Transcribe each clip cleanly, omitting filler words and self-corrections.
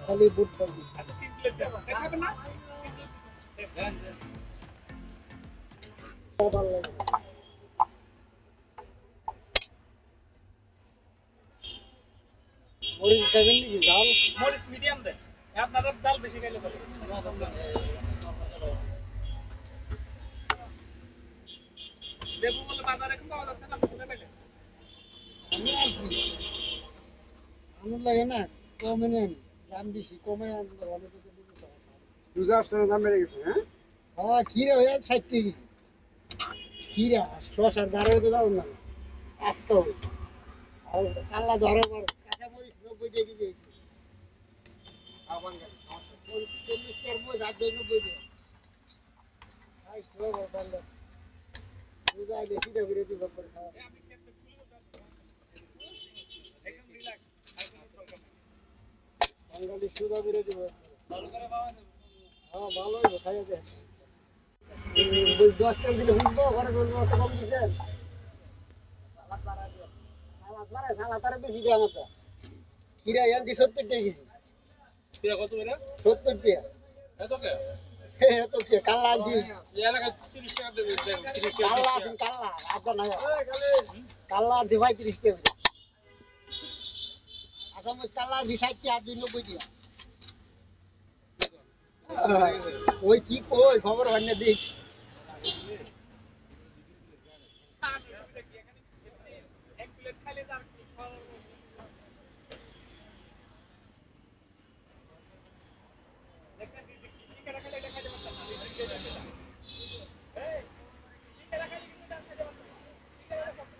खाली बुट बंदी মরিচ খাবেন নাকি জাল মরিচ মিডিয়াম দেন আপনারা জাল বেশি খাইলে ভালো লেবু বলে বাজারে এখন পাওয়া যাচ্ছে না কোথায় পেলে আমি আছি আমার লাগে না কমে নেন দাম বেশি কমে আনলে অনেক কিছু বুঝেছে রোজার দাম বেড়ে গেছে হ্যাঁ হ্যাঁ খিরা হয়ে 60 টাকা কেজি খিরা শসার দাঁড়ে তো দাও না আজকে আর কাল্লা ধরে বড় কাঁচা মরিচ 90 টাকা কেজি হয়েছে আবান গাড়ি 40 টাকার মধ্যে 90 টাকা আই খুব ভালো রোজা আইলে সিধা করে দিব করে খাওয়া একদম রিল্যাক্স বাঙালি সুদা করে দিব ভালো করে খাওয়া যাবে হ্যাঁ ভালো হইব খাইয়া দে 10 টাকা দিলে হুঁকবো ঘরে বলবো কত কম দিছেন সালাদ বাড়া দিও সালাদ আর বেশি দেয় আমাকে খিরা ইয়ান্তি 70 টাকা কেজি খিরা কত করে 70 টাকা এত কে এত কি কাল্লা দিস এলাকা 30 টাকা দেবে 30 টাকা কাল্লা দিন কাল্লা আদা না কাল্লা দি ভাই 30 টাকা করে আসামস কাল্লা দি 60 টাকা 90 টাকা ওই কি কই খবর হয় না দেখ এক প্লেট খাইলে তার দেখেন শিকারা খাইলে এটা খাইতে পারতাম না এই শিকারা খাইলে কিন্তু দাম খাইতে পারতাম শিকারা কত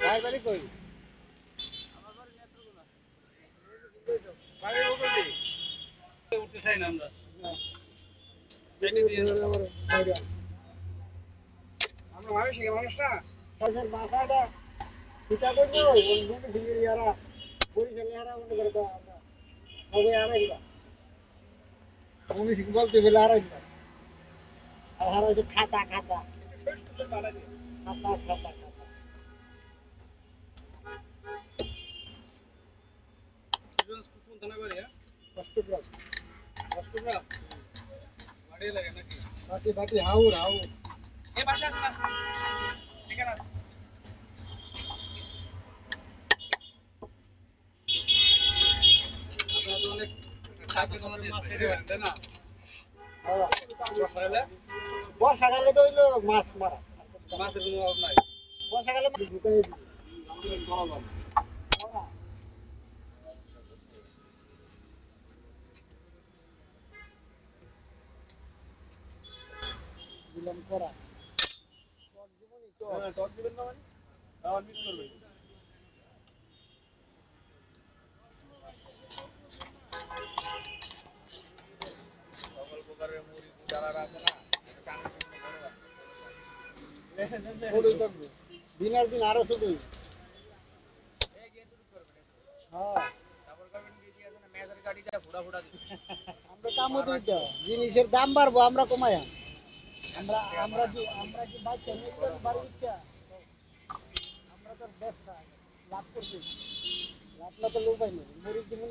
ভাই বাড়ি কই আমার বাড়ি নেত্রকোনা বাড়ি ওখানে উঠতে চাই না আমরা বেটি দিয়ে আমার বাইরে আমরা ভাবি শিখে মানুষটা সরকার বাসাটা পিতা কইলো ওই দুটো ফিঙ্গির ইয়ারা পরি ফেলে ইয়ারা মনে করে তো আমরা সবাই আড়াইলা আমি শিখ বলতে বলে আড়াইলা আর হারা হচ্ছে খাতা খাতা একটু সরষ তুলে বাড়া দিয়ে খাতা খাতা খাতা জোন্স কোন থানা করে কষ্টগ্রাম অষ্টগ্রাম বাড়ি লাগে নাকি বাটি বাটি হাউর হাউর এই পাশে আসেন আসেন এখানে আসেন আপনারা তো অনেক খাসি মাছ খেতে পারেন তাই না হ্যাঁ বর্ষাকালে বর্ষাকালে তো হইলো মাছ মারা মাছের কোনো অভাব নাই বর্ষাকালে ঢুকাই দিই দিলাম করা টক দিবেন না মানে খাওয়ার মিস করবেন সকল প্রকারের মুড়ি যারা আছে না দিনের দিন আরো ছোট হইবে। হ্যাঁ আমরা কামও দিই তো জিনিসের দাম বাড়বো আমরা কমাই আমরা কি বাচ্চা নিয়ে বাড়ি দিচ্ছা আমরা তো ব্যবসা লাভ করছি লাভ না তো লোক পাই না মরিচ দিব